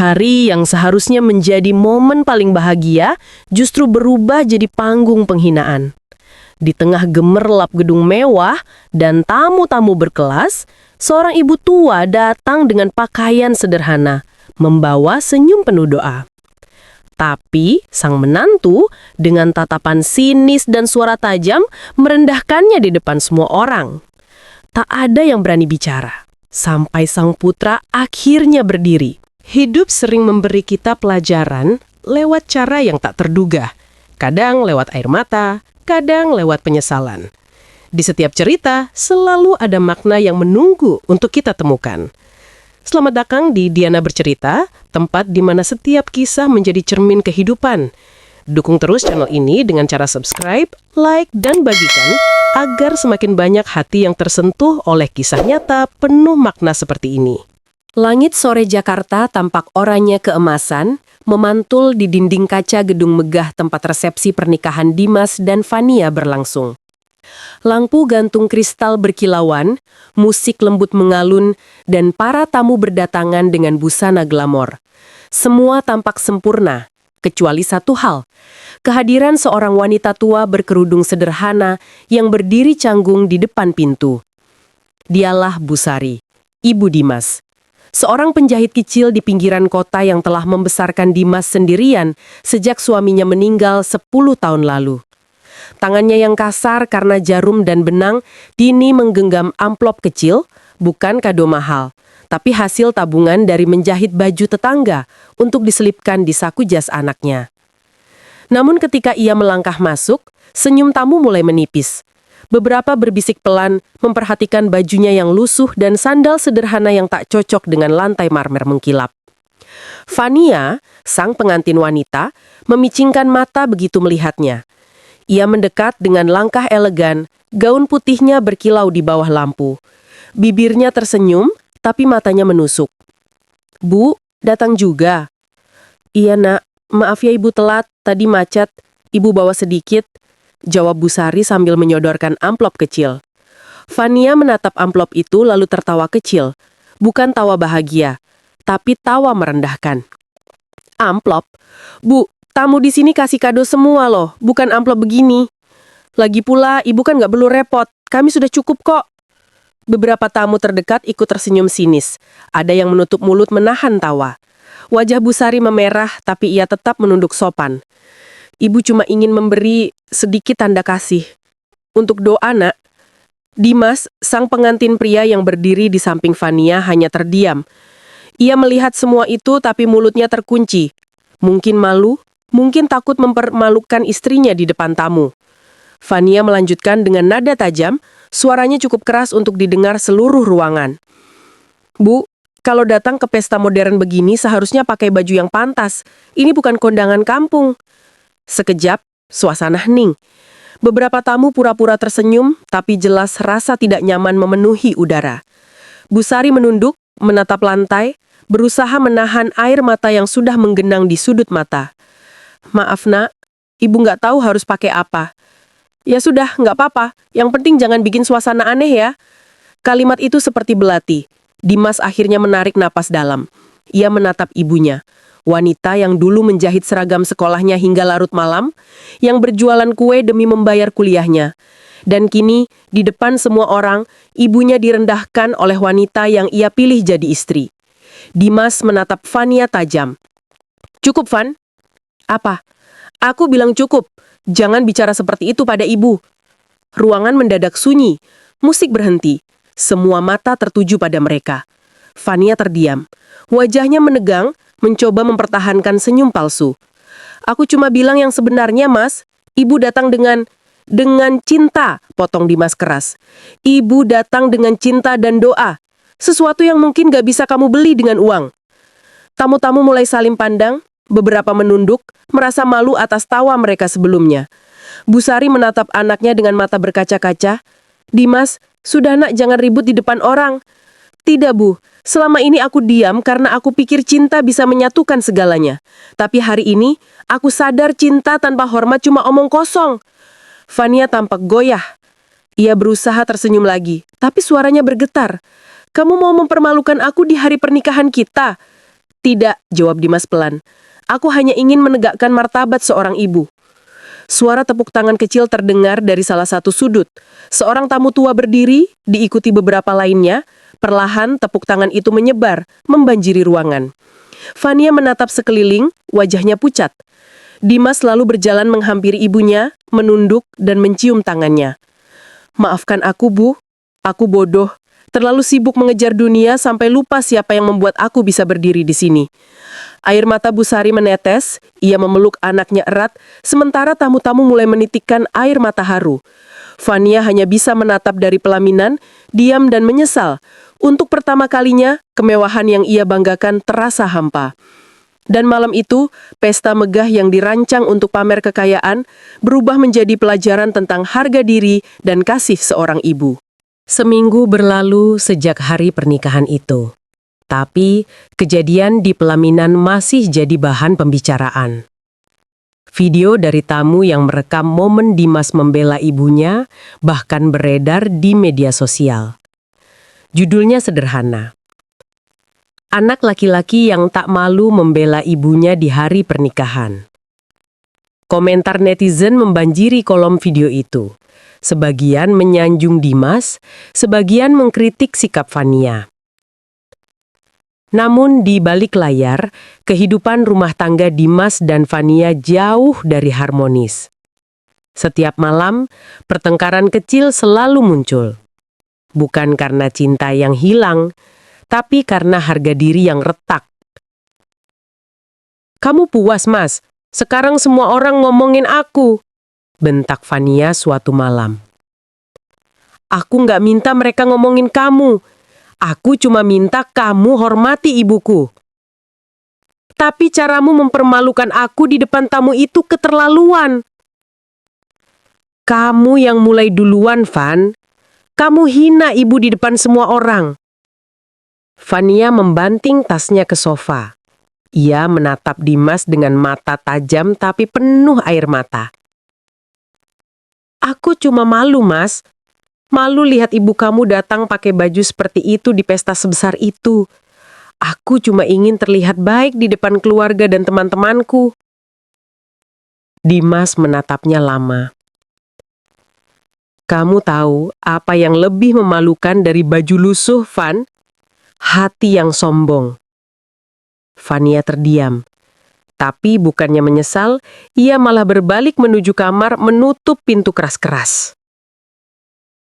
Hari yang seharusnya menjadi momen paling bahagia justru berubah jadi panggung penghinaan. Di tengah gemerlap gedung mewah dan tamu-tamu berkelas, seorang ibu tua datang dengan pakaian sederhana, membawa senyum penuh doa. Tapi sang menantu dengan tatapan sinis dan suara tajam merendahkannya di depan semua orang. Tak ada yang berani bicara, sampai sang putra akhirnya berdiri. Hidup sering memberi kita pelajaran lewat cara yang tak terduga. Kadang lewat air mata, kadang lewat penyesalan. Di setiap cerita, selalu ada makna yang menunggu untuk kita temukan. Selamat datang di Diana Bercerita, tempat di mana setiap kisah menjadi cermin kehidupan. Dukung terus channel ini dengan cara subscribe, like, dan bagikan agar semakin banyak hati yang tersentuh oleh kisah nyata penuh makna seperti ini. Langit sore Jakarta tampak oranye keemasan, memantul di dinding kaca gedung megah tempat resepsi pernikahan Dimas dan Fania berlangsung. Lampu gantung kristal berkilauan, musik lembut mengalun, dan para tamu berdatangan dengan busana glamor. Semua tampak sempurna, kecuali satu hal, kehadiran seorang wanita tua berkerudung sederhana yang berdiri canggung di depan pintu. Dialah Busari, ibu Dimas. Seorang penjahit kecil di pinggiran kota yang telah membesarkan Dimas sendirian sejak suaminya meninggal 10 tahun lalu. Tangannya yang kasar karena jarum dan benang kini menggenggam amplop kecil, bukan kado mahal, tapi hasil tabungan dari menjahit baju tetangga untuk diselipkan di saku jas anaknya. Namun ketika ia melangkah masuk, senyum tamu mulai menipis. Beberapa berbisik pelan, memperhatikan bajunya yang lusuh dan sandal sederhana yang tak cocok dengan lantai marmer mengkilap. Fania, sang pengantin wanita, memicingkan mata begitu melihatnya. Ia mendekat dengan langkah elegan, gaun putihnya berkilau di bawah lampu. Bibirnya tersenyum, tapi matanya menusuk. "Bu, datang juga?" "Iya nak, maaf ya ibu telat, tadi macet, ibu bawa sedikit," jawab Busari sambil menyodorkan amplop kecil. Fania menatap amplop itu lalu tertawa kecil. Bukan tawa bahagia, tapi tawa merendahkan. "Amplop? Bu, tamu di sini kasih kado semua loh, bukan amplop begini. Lagi pula, ibu kan nggak perlu repot, kami sudah cukup kok." Beberapa tamu terdekat ikut tersenyum sinis. Ada yang menutup mulut menahan tawa. Wajah Busari memerah, tapi ia tetap menunduk sopan. "Ibu cuma ingin memberi sedikit tanda kasih. Untuk doa, nak." Dimas, sang pengantin pria yang berdiri di samping Fania hanya terdiam. Ia melihat semua itu tapi mulutnya terkunci. Mungkin malu, mungkin takut mempermalukan istrinya di depan tamu. Fania melanjutkan dengan nada tajam, suaranya cukup keras untuk didengar seluruh ruangan. "Bu, kalau datang ke pesta modern begini seharusnya pakai baju yang pantas. Ini bukan kondangan kampung." Sekejap, suasana hening. Beberapa tamu pura-pura tersenyum, tapi jelas rasa tidak nyaman memenuhi udara. Busari menunduk, menatap lantai, berusaha menahan air mata yang sudah menggenang di sudut mata. "Maaf nak, ibu nggak tahu harus pakai apa." "Ya sudah, nggak apa-apa. Yang penting jangan bikin suasana aneh ya." Kalimat itu seperti belati. Dimas akhirnya menarik napas dalam. Ia menatap ibunya. Wanita yang dulu menjahit seragam sekolahnya hingga larut malam, yang berjualan kue demi membayar kuliahnya. Dan kini, di depan semua orang, ibunya direndahkan oleh wanita yang ia pilih jadi istri. Dimas menatap Fania tajam. "Cukup, Van?" "Apa?" "Aku bilang cukup. Jangan bicara seperti itu pada ibu." Ruangan mendadak sunyi. Musik berhenti. Semua mata tertuju pada mereka. Fania terdiam. Wajahnya menegang, mencoba mempertahankan senyum palsu. "Aku cuma bilang yang sebenarnya, Mas. Ibu datang dengan cinta," potong Dimas keras. "Ibu datang dengan cinta dan doa. Sesuatu yang mungkin gak bisa kamu beli dengan uang." Tamu-tamu mulai saling pandang, beberapa menunduk, merasa malu atas tawa mereka sebelumnya. Busari menatap anaknya dengan mata berkaca-kaca. "Dimas, sudah nak jangan ribut di depan orang." "Tidak, Bu. Selama ini aku diam karena aku pikir cinta bisa menyatukan segalanya. Tapi hari ini, aku sadar cinta tanpa hormat cuma omong kosong." Fania tampak goyah. Ia berusaha tersenyum lagi, tapi suaranya bergetar. "Kamu mau mempermalukan aku di hari pernikahan kita?" Tidak, jawab Dimas pelan. Aku hanya ingin menegakkan martabat seorang ibu. Suara tepuk tangan kecil terdengar dari salah satu sudut. Seorang tamu tua berdiri, diikuti beberapa lainnya. Perlahan tepuk tangan itu menyebar, membanjiri ruangan. Fania menatap sekeliling, wajahnya pucat. Dimas lalu berjalan menghampiri ibunya, menunduk dan mencium tangannya. Maafkan aku, Bu. Aku bodoh. Terlalu sibuk mengejar dunia sampai lupa siapa yang membuat aku bisa berdiri di sini. Air mata Bu Sari menetes, ia memeluk anaknya erat, sementara tamu-tamu mulai menitikkan air mata haru. Fania hanya bisa menatap dari pelaminan, diam dan menyesal. Untuk pertama kalinya, kemewahan yang ia banggakan terasa hampa. Dan malam itu, pesta megah yang dirancang untuk pamer kekayaan berubah menjadi pelajaran tentang harga diri dan kasih seorang ibu. Seminggu berlalu sejak hari pernikahan itu. Tapi, kejadian di pelaminan masih jadi bahan pembicaraan. Video dari tamu yang merekam momen Dimas membela ibunya bahkan beredar di media sosial. Judulnya sederhana. Anak laki-laki yang tak malu membela ibunya di hari pernikahan. Komentar netizen membanjiri kolom video itu. Sebagian menyanjung Dimas, sebagian mengkritik sikap Fania. Namun di balik layar, kehidupan rumah tangga Dimas dan Fania jauh dari harmonis. Setiap malam, pertengkaran kecil selalu muncul. Bukan karena cinta yang hilang, tapi karena harga diri yang retak. "Kamu puas, Mas? Sekarang semua orang ngomongin aku," bentak Fania suatu malam. "Aku nggak minta mereka ngomongin kamu. Aku cuma minta kamu hormati ibuku. Tapi caramu mempermalukan aku di depan tamu itu keterlaluan. Kamu yang mulai duluan, Van. Kamu hina ibu di depan semua orang." Fania membanting tasnya ke sofa. Ia menatap Dimas dengan mata tajam tapi penuh air mata. "Aku cuma malu, Mas. Malu lihat ibu kamu datang pakai baju seperti itu di pesta sebesar itu. Aku cuma ingin terlihat baik di depan keluarga dan teman-temanku." Dimas menatapnya lama. "Kamu tahu apa yang lebih memalukan dari baju lusuh, Van? Hati yang sombong." Fania terdiam. Tapi bukannya menyesal, ia malah berbalik menuju kamar menutup pintu keras-keras.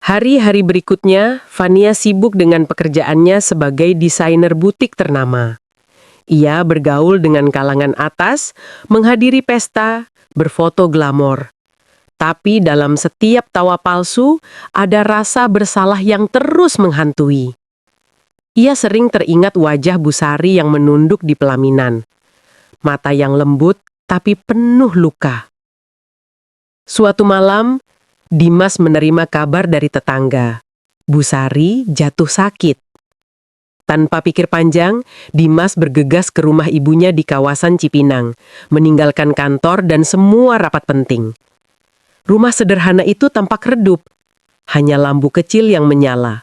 Hari-hari berikutnya, Fania sibuk dengan pekerjaannya sebagai desainer butik ternama. Ia bergaul dengan kalangan atas, menghadiri pesta, berfoto glamor. Tapi dalam setiap tawa palsu, ada rasa bersalah yang terus menghantui. Ia sering teringat wajah Bu Sari yang menunduk di pelaminan. Mata yang lembut, tapi penuh luka. Suatu malam, Dimas menerima kabar dari tetangga. Bu Sari jatuh sakit. Tanpa pikir panjang, Dimas bergegas ke rumah ibunya di kawasan Cipinang, meninggalkan kantor dan semua rapat penting. Rumah sederhana itu tampak redup, hanya lampu kecil yang menyala.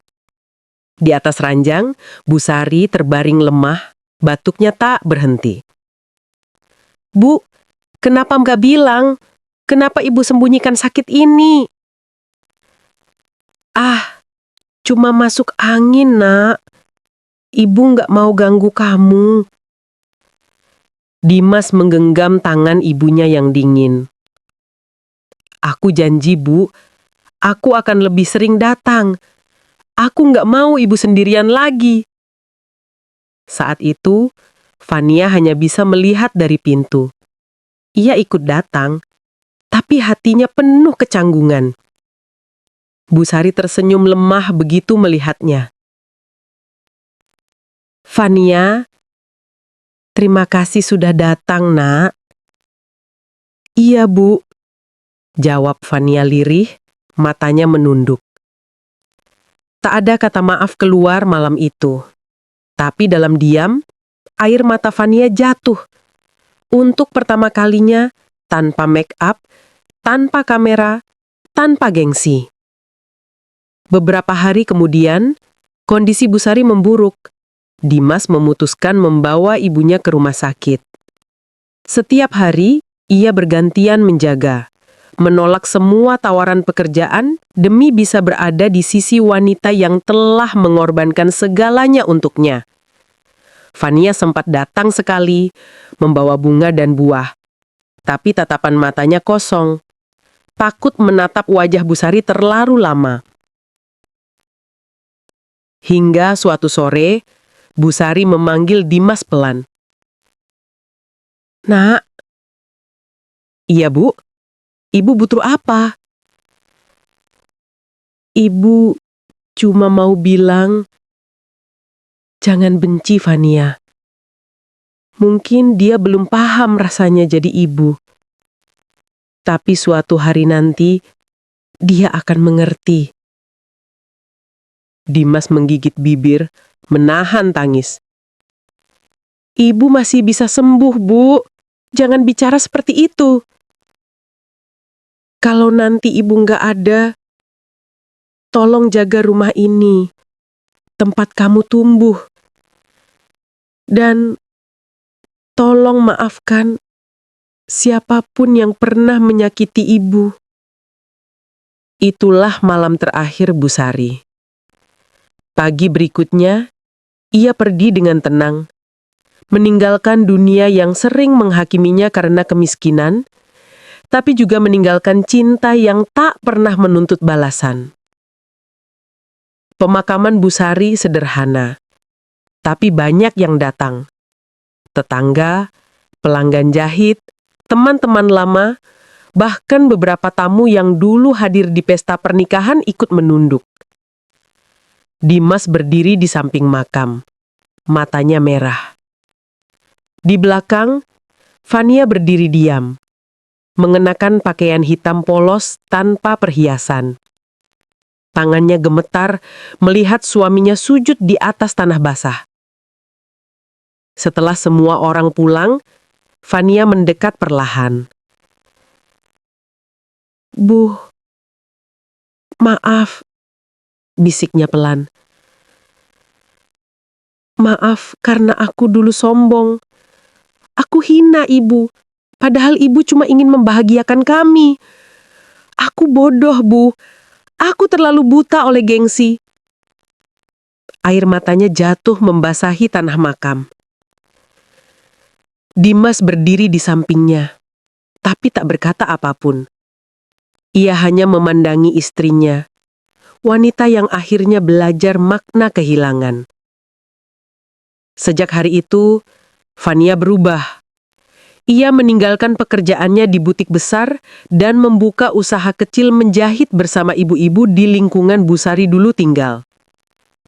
Di atas ranjang, Bu Sari terbaring lemah, batuknya tak berhenti. "Bu, kenapa nggak bilang? Kenapa ibu sembunyikan sakit ini?" "Ah, cuma masuk angin, Nak. Ibu nggak mau ganggu kamu." Dimas menggenggam tangan ibunya yang dingin. "Aku janji, Bu. Aku akan lebih sering datang. Aku nggak mau ibu sendirian lagi." Saat itu, Fania hanya bisa melihat dari pintu. Ia ikut datang, tapi hatinya penuh kecanggungan. Bu Sari tersenyum lemah begitu melihatnya. "Fania, terima kasih sudah datang, Nak." "Iya, Bu," jawab Fania lirih, matanya menunduk. Tak ada kata maaf keluar malam itu. Tapi dalam diam, air mata Fania jatuh. Untuk pertama kalinya, tanpa make up, tanpa kamera, tanpa gengsi. Beberapa hari kemudian, kondisi Bu Sari memburuk. Dimas memutuskan membawa ibunya ke rumah sakit. Setiap hari, ia bergantian menjaga, menolak semua tawaran pekerjaan demi bisa berada di sisi wanita yang telah mengorbankan segalanya untuknya. Fania sempat datang sekali, membawa bunga dan buah. Tapi tatapan matanya kosong. Takut menatap wajah Busari terlalu lama. Hingga suatu sore, Busari memanggil Dimas pelan. "Nak." "Iya, Bu. Ibu butuh apa?" "Ibu cuma mau bilang, jangan benci Fania. Mungkin dia belum paham rasanya jadi ibu. Tapi suatu hari nanti, dia akan mengerti." Dimas menggigit bibir, menahan tangis. "Ibu masih bisa sembuh, Bu. Jangan bicara seperti itu. Kalau nanti ibu nggak ada, tolong jaga rumah ini, tempat kamu tumbuh. Dan tolong maafkan siapapun yang pernah menyakiti ibu." Itulah malam terakhir Busari. Pagi berikutnya, ia pergi dengan tenang, meninggalkan dunia yang sering menghakiminya karena kemiskinan, tapi juga meninggalkan cinta yang tak pernah menuntut balasan. Pemakaman Busari sederhana, tapi banyak yang datang. Tetangga, pelanggan jahit, teman-teman lama, bahkan beberapa tamu yang dulu hadir di pesta pernikahan ikut menunduk. Dimas berdiri di samping makam, matanya merah. Di belakang, Fania berdiri diam, mengenakan pakaian hitam polos tanpa perhiasan. Tangannya gemetar melihat suaminya sujud di atas tanah basah. Setelah semua orang pulang, Fania mendekat perlahan. "Bu, maaf," bisiknya pelan. "Maaf karena aku dulu sombong. Aku hina ibu, padahal ibu cuma ingin membahagiakan kami. Aku bodoh, Bu. Aku terlalu buta oleh gengsi." Air matanya jatuh membasahi tanah makam. Dimas berdiri di sampingnya, tapi tak berkata apapun. Ia hanya memandangi istrinya, wanita yang akhirnya belajar makna kehilangan. Sejak hari itu, Fania berubah. Ia meninggalkan pekerjaannya di butik besar dan membuka usaha kecil menjahit bersama ibu-ibu di lingkungan Busari dulu tinggal.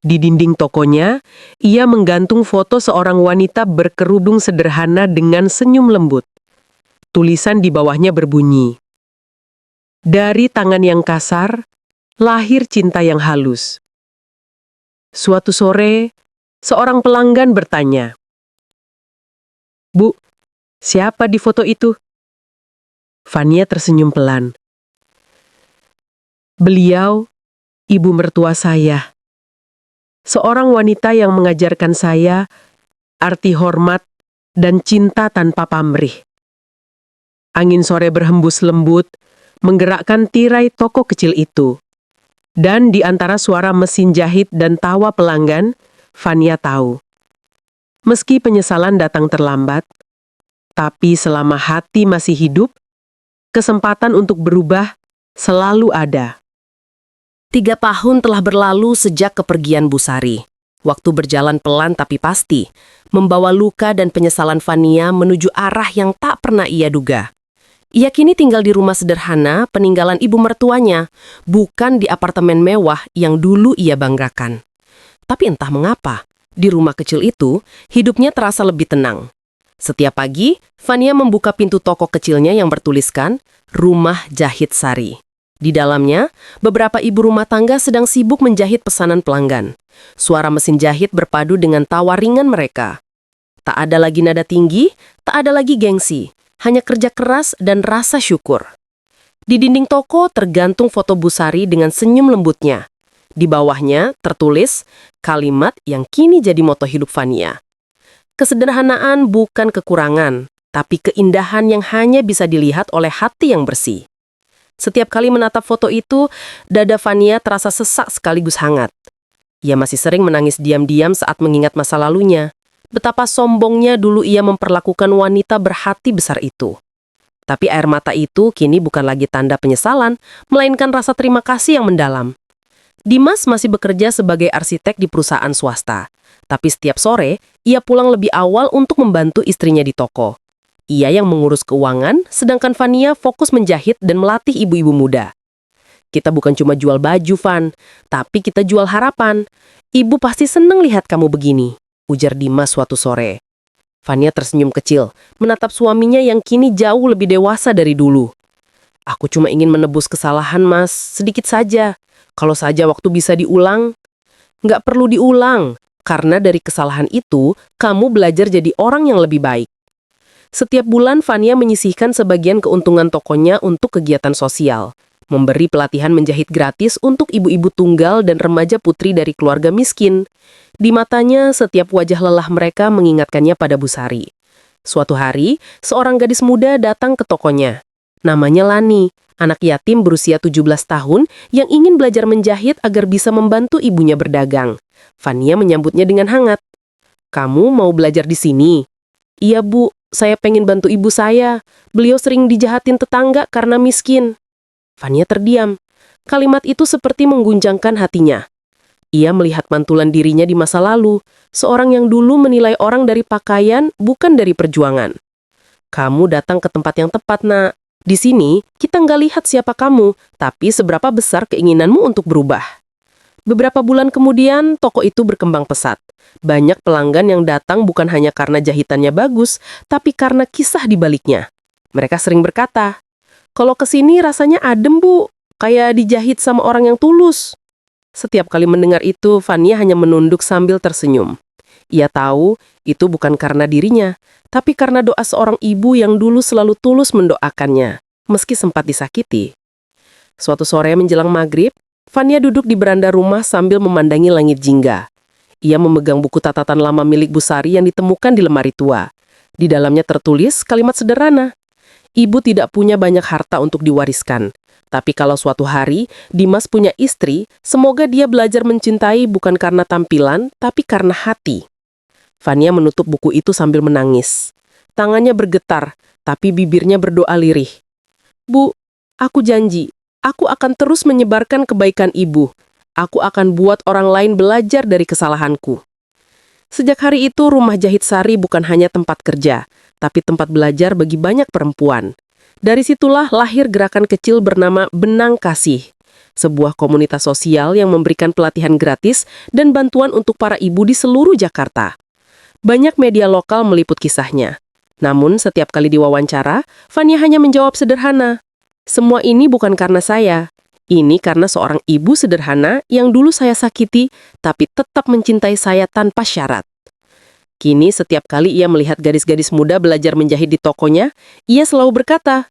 Di dinding tokonya, ia menggantung foto seorang wanita berkerudung sederhana dengan senyum lembut. Tulisan di bawahnya berbunyi, "Dari tangan yang kasar, lahir cinta yang halus." Suatu sore, seorang pelanggan bertanya, "Bu, siapa di foto itu?" Fania tersenyum pelan. "Beliau, ibu mertua saya. Seorang wanita yang mengajarkan saya arti hormat dan cinta tanpa pamrih." Angin sore berhembus lembut, menggerakkan tirai toko kecil itu. Dan di antara suara mesin jahit dan tawa pelanggan, Fania tahu. Meski penyesalan datang terlambat, tapi selama hati masih hidup, kesempatan untuk berubah selalu ada. 3 tahun telah berlalu sejak kepergian Busari. Waktu berjalan pelan tapi pasti, membawa luka dan penyesalan Fania menuju arah yang tak pernah ia duga. Ia kini tinggal di rumah sederhana peninggalan ibu mertuanya, bukan di apartemen mewah yang dulu ia banggakan. Tapi entah mengapa, di rumah kecil itu, hidupnya terasa lebih tenang. Setiap pagi, Fania membuka pintu toko kecilnya yang bertuliskan, "Rumah Jahit Sari." Di dalamnya, beberapa ibu rumah tangga sedang sibuk menjahit pesanan pelanggan. Suara mesin jahit berpadu dengan tawa ringan mereka. Tak ada lagi nada tinggi, tak ada lagi gengsi, hanya kerja keras dan rasa syukur. Di dinding toko tergantung foto Busari dengan senyum lembutnya. Di bawahnya tertulis kalimat yang kini jadi moto hidup Fania. Kesederhanaan bukan kekurangan, tapi keindahan yang hanya bisa dilihat oleh hati yang bersih. Setiap kali menatap foto itu, dada Fania terasa sesak sekaligus hangat. Ia masih sering menangis diam-diam saat mengingat masa lalunya. Betapa sombongnya dulu ia memperlakukan wanita berhati besar itu. Tapi air mata itu kini bukan lagi tanda penyesalan, melainkan rasa terima kasih yang mendalam. Dimas masih bekerja sebagai arsitek di perusahaan swasta. Tapi setiap sore, ia pulang lebih awal untuk membantu istrinya di toko. Ia yang mengurus keuangan, sedangkan Fania fokus menjahit dan melatih ibu-ibu muda. Kita bukan cuma jual baju, Van, tapi kita jual harapan. Ibu pasti seneng lihat kamu begini, ujar Dimas suatu sore. Fania tersenyum kecil, menatap suaminya yang kini jauh lebih dewasa dari dulu. Aku cuma ingin menebus kesalahan, Mas, sedikit saja. Kalau saja waktu bisa diulang. Nggak perlu diulang, karena dari kesalahan itu, kamu belajar jadi orang yang lebih baik. Setiap bulan, Fania menyisihkan sebagian keuntungan tokonya untuk kegiatan sosial. Memberi pelatihan menjahit gratis untuk ibu-ibu tunggal dan remaja putri dari keluarga miskin. Di matanya, setiap wajah lelah mereka mengingatkannya pada Bu Sari. Suatu hari, seorang gadis muda datang ke tokonya. Namanya Lani, anak yatim berusia 17 tahun yang ingin belajar menjahit agar bisa membantu ibunya berdagang. Fania menyambutnya dengan hangat. Kamu mau belajar di sini? Iya, Bu, saya pengen bantu ibu saya. Beliau sering dijahatin tetangga karena miskin. Fania terdiam. Kalimat itu seperti mengguncangkan hatinya. Ia melihat mantulan dirinya di masa lalu, seorang yang dulu menilai orang dari pakaian, bukan dari perjuangan. Kamu datang ke tempat yang tepat, Nak. Di sini, kita nggak lihat siapa kamu, tapi seberapa besar keinginanmu untuk berubah. Beberapa bulan kemudian, toko itu berkembang pesat. Banyak pelanggan yang datang bukan hanya karena jahitannya bagus, tapi karena kisah di baliknya. Mereka sering berkata, kalau kesini rasanya adem, Bu, kayak dijahit sama orang yang tulus. Setiap kali mendengar itu, Fania hanya menunduk sambil tersenyum. Ia tahu itu bukan karena dirinya, tapi karena doa seorang ibu yang dulu selalu tulus mendoakannya, meski sempat disakiti. Suatu sore menjelang maghrib, Fania duduk di beranda rumah sambil memandangi langit jingga. Ia memegang buku catatan lama milik Bu Sari yang ditemukan di lemari tua. Di dalamnya tertulis kalimat sederhana. Ibu tidak punya banyak harta untuk diwariskan. Tapi kalau suatu hari Dimas punya istri, semoga dia belajar mencintai bukan karena tampilan, tapi karena hati. Fania menutup buku itu sambil menangis. Tangannya bergetar, tapi bibirnya berdoa lirih. Bu, aku janji, aku akan terus menyebarkan kebaikan ibu. Aku akan buat orang lain belajar dari kesalahanku. Sejak hari itu, Rumah Jahit Sari bukan hanya tempat kerja, tapi tempat belajar bagi banyak perempuan. Dari situlah lahir gerakan kecil bernama Benang Kasih, sebuah komunitas sosial yang memberikan pelatihan gratis dan bantuan untuk para ibu di seluruh Jakarta. Banyak media lokal meliput kisahnya. Namun setiap kali diwawancara, Fania hanya menjawab sederhana. Semua ini bukan karena saya. Ini karena seorang ibu sederhana yang dulu saya sakiti, tapi tetap mencintai saya tanpa syarat. Kini setiap kali ia melihat gadis-gadis muda belajar menjahit di tokonya, ia selalu berkata,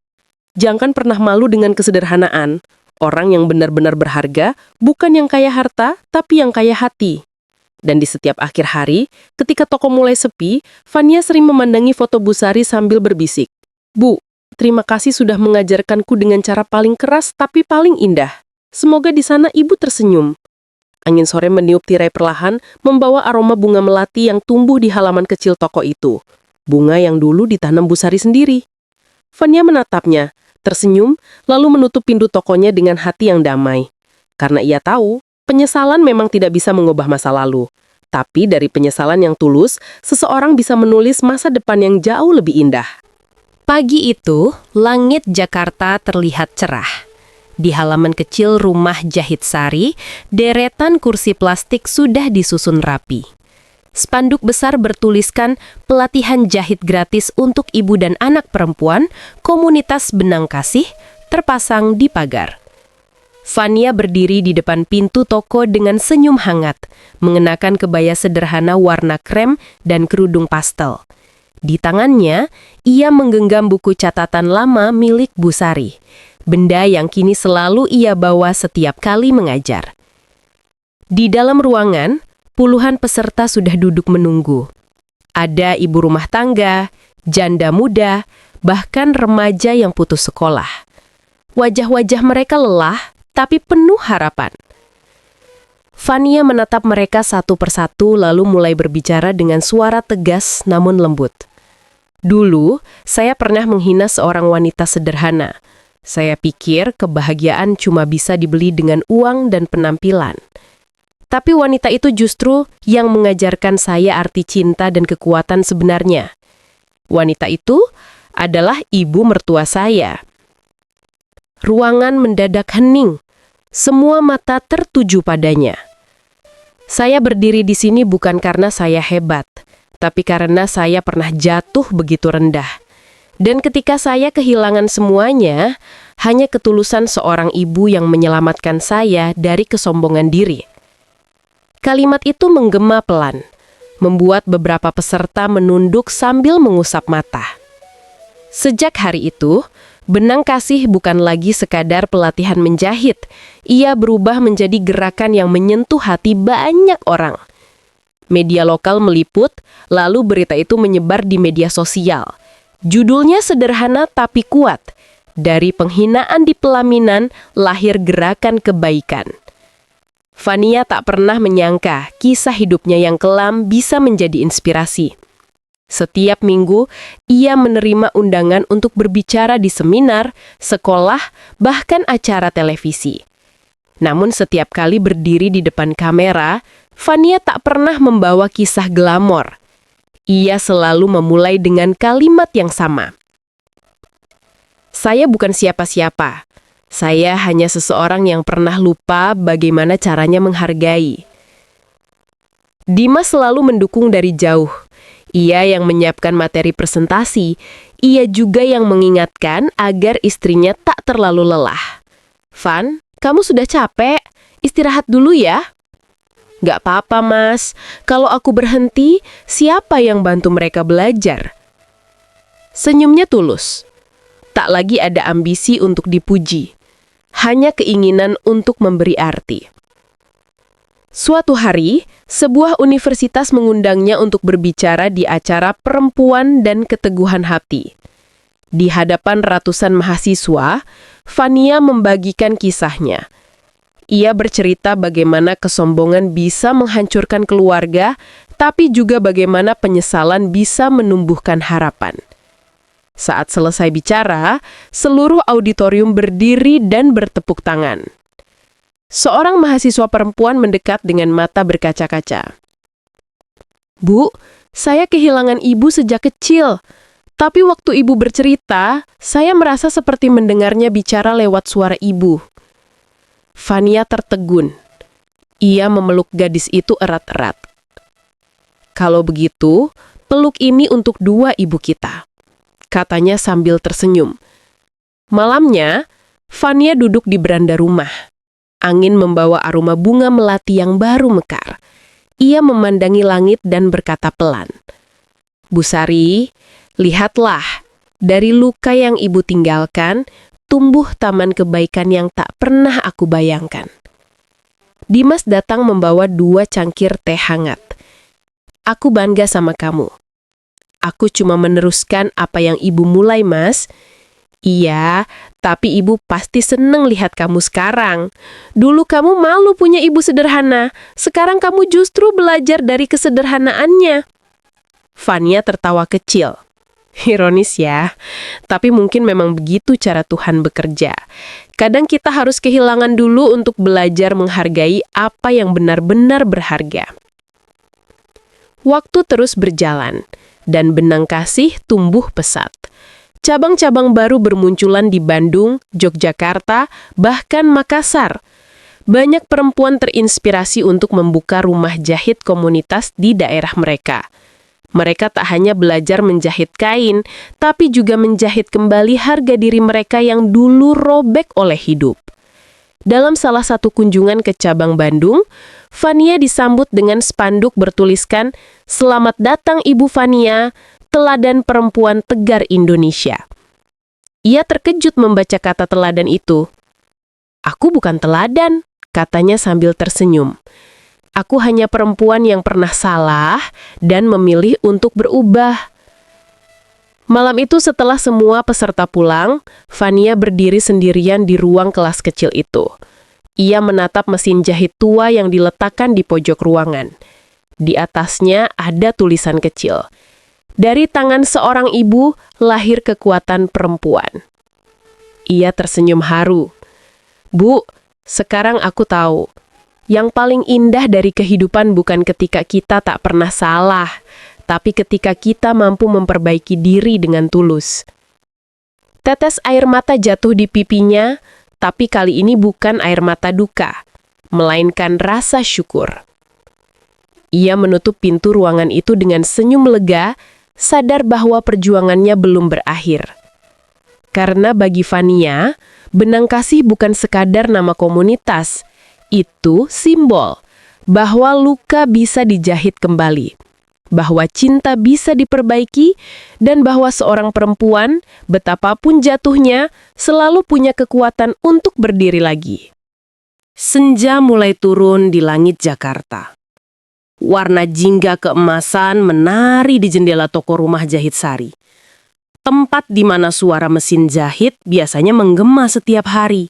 jangan pernah malu dengan kesederhanaan. Orang yang benar-benar berharga bukan yang kaya harta, tapi yang kaya hati. Dan di setiap akhir hari, ketika toko mulai sepi, Fania sering memandangi foto Bu Sari sambil berbisik. Bu, terima kasih sudah mengajarkanku dengan cara paling keras tapi paling indah. Semoga di sana ibu tersenyum. Angin sore meniup tirai perlahan, membawa aroma bunga melati yang tumbuh di halaman kecil toko itu. Bunga yang dulu ditanam Bu Sari sendiri. Fania menatapnya, tersenyum, lalu menutup pintu tokonya dengan hati yang damai. Karena ia tahu, penyesalan memang tidak bisa mengubah masa lalu. Tapi dari penyesalan yang tulus, seseorang bisa menulis masa depan yang jauh lebih indah. Pagi itu, langit Jakarta terlihat cerah. Di halaman kecil Rumah Jahit Sari, deretan kursi plastik sudah disusun rapi. Spanduk besar bertuliskan pelatihan jahit gratis untuk ibu dan anak perempuan, komunitas Benang Kasih, terpasang di pagar. Fania berdiri di depan pintu toko dengan senyum hangat, mengenakan kebaya sederhana warna krem dan kerudung pastel. Di tangannya, ia menggenggam buku catatan lama milik Bu Sari, benda yang kini selalu ia bawa setiap kali mengajar. Di dalam ruangan, puluhan peserta sudah duduk menunggu. Ada ibu rumah tangga, janda muda, bahkan remaja yang putus sekolah. Wajah-wajah mereka lelah, tapi penuh harapan. Fania menatap mereka satu persatu lalu mulai berbicara dengan suara tegas namun lembut. Dulu, saya pernah menghina seorang wanita sederhana. Saya pikir kebahagiaan cuma bisa dibeli dengan uang dan penampilan. Tapi wanita itu justru yang mengajarkan saya arti cinta dan kekuatan sebenarnya. Wanita itu adalah ibu mertua saya. Ruangan mendadak hening. Semua mata tertuju padanya. Saya berdiri di sini bukan karena saya hebat, tapi karena saya pernah jatuh begitu rendah. Dan ketika saya kehilangan semuanya, hanya ketulusan seorang ibu yang menyelamatkan saya dari kesombongan diri. Kalimat itu menggema pelan, membuat beberapa peserta menunduk sambil mengusap mata. Sejak hari itu, benang kasih bukan lagi sekadar pelatihan menjahit. Ia berubah menjadi gerakan yang menyentuh hati banyak orang. Media lokal meliput, lalu berita itu menyebar di media sosial. Judulnya sederhana tapi kuat. Dari penghinaan di pelaminan, lahir gerakan kebaikan. Fania tak pernah menyangka kisah hidupnya yang kelam bisa menjadi inspirasi. Setiap minggu, ia menerima undangan untuk berbicara di seminar, sekolah, bahkan acara televisi. Namun setiap kali berdiri di depan kamera, Fania tak pernah membawa kisah glamor. Ia selalu memulai dengan kalimat yang sama. Saya bukan siapa-siapa. Saya hanya seseorang yang pernah lupa bagaimana caranya menghargai. Dimas selalu mendukung dari jauh. Ia yang menyiapkan materi presentasi, ia juga yang mengingatkan agar istrinya tak terlalu lelah. Van, kamu sudah capek, istirahat dulu ya. Gak apa-apa mas, kalau aku berhenti, siapa yang bantu mereka belajar? Senyumnya tulus. Tak lagi ada ambisi untuk dipuji, hanya keinginan untuk memberi arti. Suatu hari, sebuah universitas mengundangnya untuk berbicara di acara Perempuan dan Keteguhan Hati. Di hadapan ratusan mahasiswa, Fania membagikan kisahnya. Ia bercerita bagaimana kesombongan bisa menghancurkan keluarga, tapi juga bagaimana penyesalan bisa menumbuhkan harapan. Saat selesai bicara, seluruh auditorium berdiri dan bertepuk tangan. Seorang mahasiswa perempuan mendekat dengan mata berkaca-kaca. Bu, saya kehilangan ibu sejak kecil. Tapi waktu ibu bercerita, saya merasa seperti mendengarnya bicara lewat suara ibu. Fania tertegun. Ia memeluk gadis itu erat-erat. Kalau begitu, peluk ini untuk dua ibu kita, katanya sambil tersenyum. Malamnya, Fania duduk di beranda rumah. Angin membawa aroma bunga melati yang baru mekar. Ia memandangi langit dan berkata pelan, Bu Sari, lihatlah, dari luka yang ibu tinggalkan, tumbuh taman kebaikan yang tak pernah aku bayangkan. Dimas datang membawa 2 cangkir teh hangat. Aku bangga sama kamu. Aku cuma meneruskan apa yang ibu mulai, Mas. Iya, tapi ibu pasti seneng lihat kamu sekarang. Dulu kamu malu punya ibu sederhana, sekarang kamu justru belajar dari kesederhanaannya. Fania tertawa kecil. Ironis ya, tapi mungkin memang begitu cara Tuhan bekerja. Kadang kita harus kehilangan dulu untuk belajar menghargai apa yang benar-benar berharga. Waktu terus berjalan, dan benang kasih tumbuh pesat. Cabang-cabang baru bermunculan di Bandung, Yogyakarta, bahkan Makassar. Banyak perempuan terinspirasi untuk membuka rumah jahit komunitas di daerah mereka. Mereka tak hanya belajar menjahit kain, tapi juga menjahit kembali harga diri mereka yang dulu robek oleh hidup. Dalam salah satu kunjungan ke cabang Bandung, Fania disambut dengan spanduk bertuliskan, "Selamat datang Ibu Fania, teladan perempuan tegar Indonesia." Ia terkejut membaca kata teladan itu. "Aku bukan teladan," katanya sambil tersenyum. Aku hanya perempuan yang pernah salah dan memilih untuk berubah. Malam itu setelah semua peserta pulang, Fania berdiri sendirian di ruang kelas kecil itu. Ia menatap mesin jahit tua yang diletakkan di pojok ruangan. Di atasnya ada tulisan kecil. Dari tangan seorang ibu lahir kekuatan perempuan. Ia tersenyum haru. Bu, sekarang aku tahu. Yang paling indah dari kehidupan bukan ketika kita tak pernah salah, tapi ketika kita mampu memperbaiki diri dengan tulus. Tetes air mata jatuh di pipinya, tapi kali ini bukan air mata duka, melainkan rasa syukur. Ia menutup pintu ruangan itu dengan senyum lega, sadar bahwa perjuangannya belum berakhir. Karena bagi Fania, benang kasih bukan sekadar nama komunitas, itu simbol bahwa luka bisa dijahit kembali, bahwa cinta bisa diperbaiki, dan bahwa seorang perempuan, betapapun jatuhnya, selalu punya kekuatan untuk berdiri lagi. Senja mulai turun di langit Jakarta. Warna jingga keemasan menari di jendela toko rumah jahit Sari. Tempat di mana suara mesin jahit biasanya menggema setiap hari.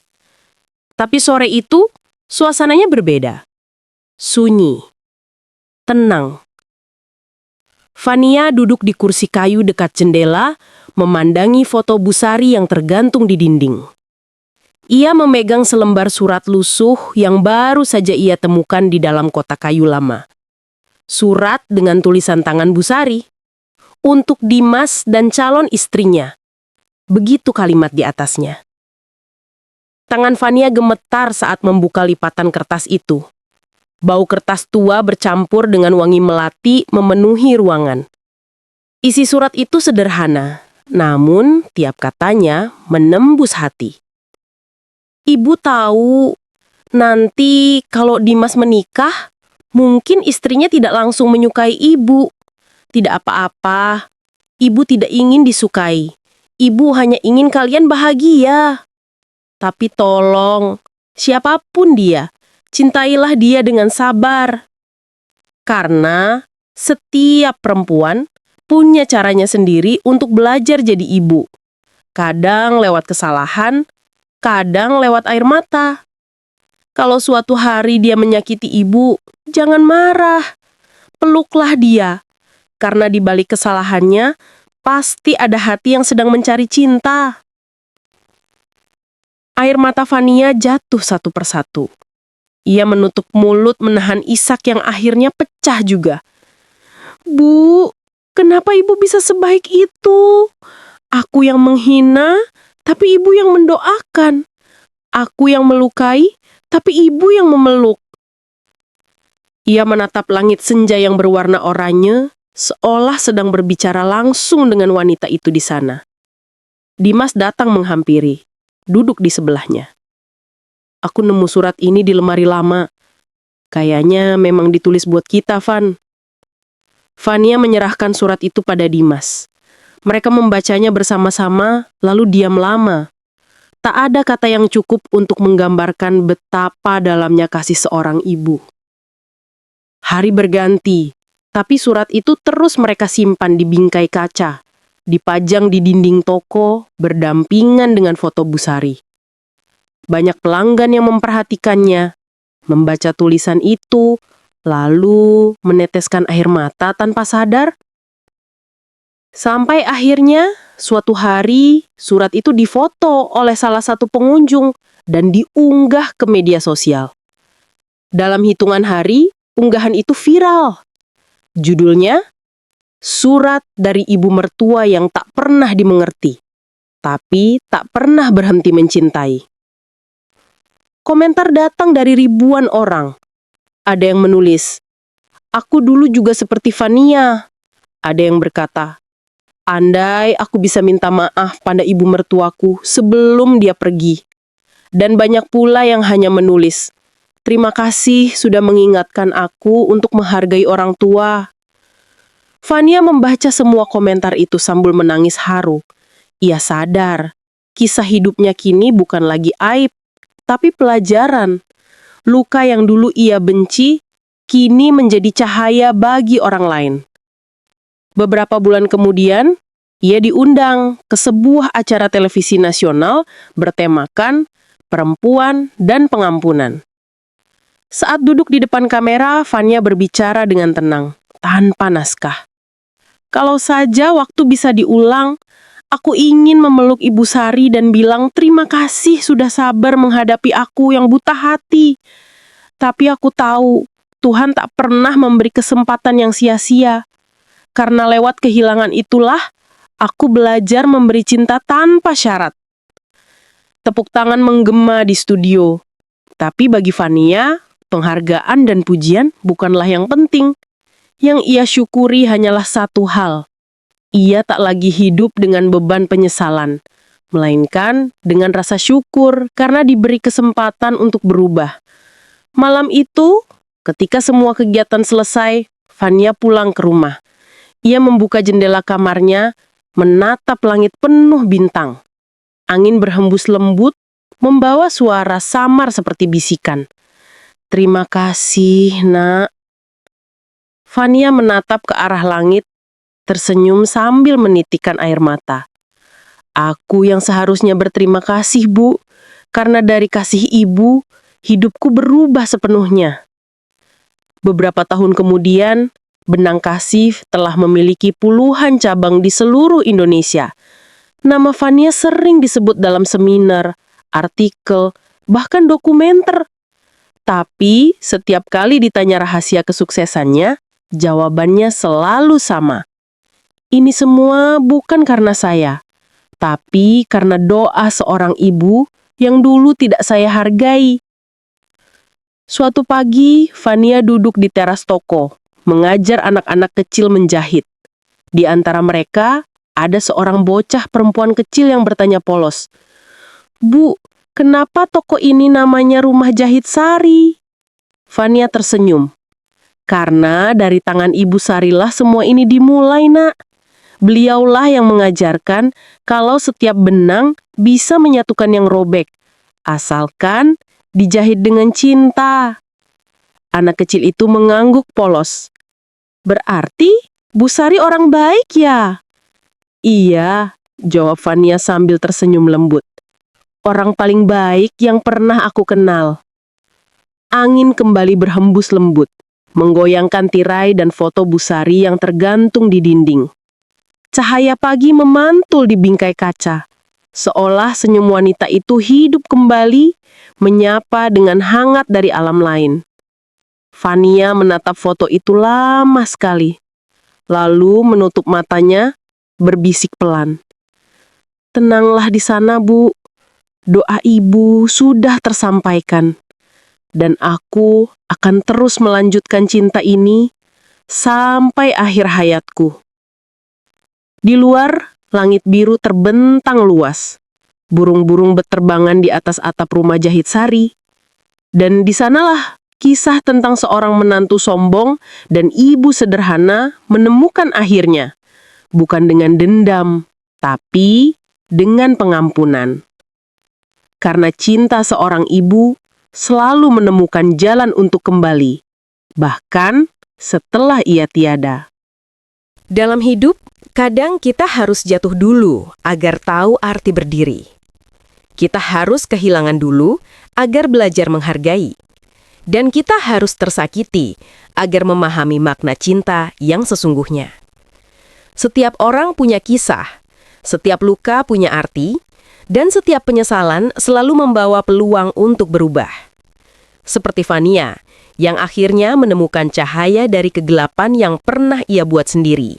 Tapi sore itu, suasananya berbeda. Sunyi. Tenang. Fania duduk di kursi kayu dekat jendela, memandangi foto Bu Sari yang tergantung di dinding. Ia memegang selembar surat lusuh yang baru saja ia temukan di dalam kotak kayu lama. Surat dengan tulisan tangan Bu Sari. Untuk Dimas dan calon istrinya. Begitu kalimat di atasnya. Tangan Fania gemetar saat membuka lipatan kertas itu. Bau kertas tua bercampur dengan wangi melati memenuhi ruangan. Isi surat itu sederhana, namun tiap katanya menembus hati. Ibu tahu, nanti kalau Dimas menikah, mungkin istrinya tidak langsung menyukai ibu. Tidak apa-apa, ibu tidak ingin disukai. Ibu hanya ingin kalian bahagia. Tapi tolong, siapapun dia, cintailah dia dengan sabar. Karena setiap perempuan punya caranya sendiri untuk belajar jadi ibu. Kadang lewat kesalahan, kadang lewat air mata. Kalau suatu hari dia menyakiti ibu, jangan marah. Peluklah dia. Karena di balik kesalahannya, pasti ada hati yang sedang mencari cinta. Air mata Fania jatuh satu persatu. Ia menutup mulut menahan isak yang akhirnya pecah juga. Bu, kenapa ibu bisa sebaik itu? Aku yang menghina, tapi ibu yang mendoakan. Aku yang melukai, tapi ibu yang memeluk. Ia menatap langit senja yang berwarna oranye, seolah sedang berbicara langsung dengan wanita itu di sana. Dimas datang menghampiri, duduk di sebelahnya. Aku nemu surat ini di lemari lama. Kayaknya memang ditulis buat kita, Van. Fania menyerahkan surat itu pada Dimas. Mereka membacanya bersama-sama, lalu diam lama. Tak ada kata yang cukup untuk menggambarkan betapa dalamnya kasih seorang ibu. Hari berganti. Tapi surat itu terus mereka simpan di bingkai kaca, dipajang di dinding toko, berdampingan dengan foto Bu Sari. Banyak pelanggan yang memperhatikannya, membaca tulisan itu, lalu meneteskan air mata tanpa sadar. Sampai akhirnya, suatu hari, surat itu difoto oleh salah satu pengunjung dan diunggah ke media sosial. Dalam hitungan hari, unggahan itu viral. Judulnya, Surat dari Ibu Mertua yang Tak Pernah Dimengerti, tapi tak pernah berhenti mencintai. Komentar datang dari ribuan orang. Ada yang menulis, "Aku dulu juga seperti Fania." Ada yang berkata, "Andai aku bisa minta maaf pada ibu mertuaku sebelum dia pergi." Dan banyak pula yang hanya menulis, "Terima kasih sudah mengingatkan aku untuk menghargai orang tua." Fania membaca semua komentar itu sambil menangis haru. Ia sadar, kisah hidupnya kini bukan lagi aib, tapi pelajaran. Luka yang dulu ia benci, kini menjadi cahaya bagi orang lain. Beberapa bulan kemudian, ia diundang ke sebuah acara televisi nasional bertemakan perempuan dan pengampunan. Saat duduk di depan kamera, Fania berbicara dengan tenang, tanpa naskah. Kalau saja waktu bisa diulang, aku ingin memeluk Ibu Sari dan bilang terima kasih sudah sabar menghadapi aku yang buta hati. Tapi aku tahu, Tuhan tak pernah memberi kesempatan yang sia-sia. Karena lewat kehilangan itulah, aku belajar memberi cinta tanpa syarat. Tepuk tangan menggema di studio. Tapi bagi Fania, penghargaan dan pujian bukanlah yang penting. Yang ia syukuri hanyalah satu hal. Ia tak lagi hidup dengan beban penyesalan, melainkan dengan rasa syukur karena diberi kesempatan untuk berubah. Malam itu, ketika semua kegiatan selesai, Fania pulang ke rumah. Ia membuka jendela kamarnya, menatap langit penuh bintang. Angin berhembus lembut, membawa suara samar seperti bisikan. Terima kasih, Nak. Fania menatap ke arah langit, tersenyum sambil menitikkan air mata. Aku yang seharusnya berterima kasih, Bu, karena dari kasih Ibu, hidupku berubah sepenuhnya. Beberapa tahun kemudian, Benang Kasih telah memiliki puluhan cabang di seluruh Indonesia. Nama Fania sering disebut dalam seminar, artikel, bahkan dokumenter. Tapi setiap kali ditanya rahasia kesuksesannya, jawabannya selalu sama. Ini semua bukan karena saya, tapi karena doa seorang ibu yang dulu tidak saya hargai. Suatu pagi, Fania duduk di teras toko, mengajar anak-anak kecil menjahit. Di antara mereka, ada seorang bocah perempuan kecil yang bertanya polos, "Bu, kenapa toko ini namanya Rumah Jahit Sari?" Fania tersenyum. Karena dari tangan Ibu Sarilah semua ini dimulai, Nak. Beliaulah yang mengajarkan kalau setiap benang bisa menyatukan yang robek, asalkan dijahit dengan cinta. Anak kecil itu mengangguk polos. Berarti Bu Sari orang baik ya? Iya, jawab Fania sambil tersenyum lembut. Orang paling baik yang pernah aku kenal. Angin kembali berhembus lembut, menggoyangkan tirai dan foto Bu Sari yang tergantung di dinding. Cahaya pagi memantul di bingkai kaca, seolah senyum wanita itu hidup kembali, menyapa dengan hangat dari alam lain. Fania menatap foto itu lama sekali, lalu menutup matanya, berbisik pelan. Tenanglah di sana, Bu. Doa Ibu sudah tersampaikan. Dan aku akan terus melanjutkan cinta ini sampai akhir hayatku. Di luar, langit biru terbentang luas. Burung-burung berterbangan di atas atap Rumah Jahit Sari. Dan di sanalah kisah tentang seorang menantu sombong dan ibu sederhana menemukan akhirnya. Bukan dengan dendam, tapi dengan pengampunan. Karena cinta seorang ibu selalu menemukan jalan untuk kembali, bahkan setelah ia tiada. Dalam hidup, kadang kita harus jatuh dulu agar tahu arti berdiri. Kita harus kehilangan dulu agar belajar menghargai. Dan kita harus tersakiti agar memahami makna cinta yang sesungguhnya. Setiap orang punya kisah, setiap luka punya arti, dan setiap penyesalan selalu membawa peluang untuk berubah. Seperti Fania, yang akhirnya menemukan cahaya dari kegelapan yang pernah ia buat sendiri.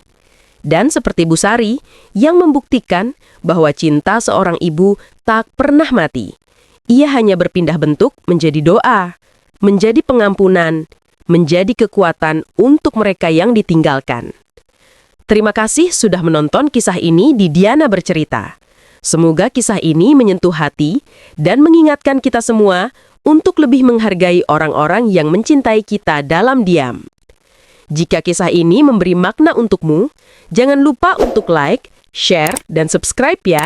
Dan seperti Bu Sari, yang membuktikan bahwa cinta seorang ibu tak pernah mati. Ia hanya berpindah bentuk menjadi doa, menjadi pengampunan, menjadi kekuatan untuk mereka yang ditinggalkan. Terima kasih sudah menonton kisah ini di Diana Bercerita. Semoga kisah ini menyentuh hati dan mengingatkan kita semua untuk lebih menghargai orang-orang yang mencintai kita dalam diam. Jika kisah ini memberi makna untukmu, jangan lupa untuk like, share, dan subscribe ya,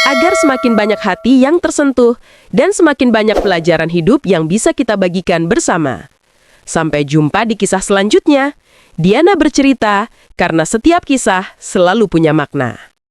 agar semakin banyak hati yang tersentuh dan semakin banyak pelajaran hidup yang bisa kita bagikan bersama. Sampai jumpa di kisah selanjutnya. Diana bercerita, karena setiap kisah selalu punya makna.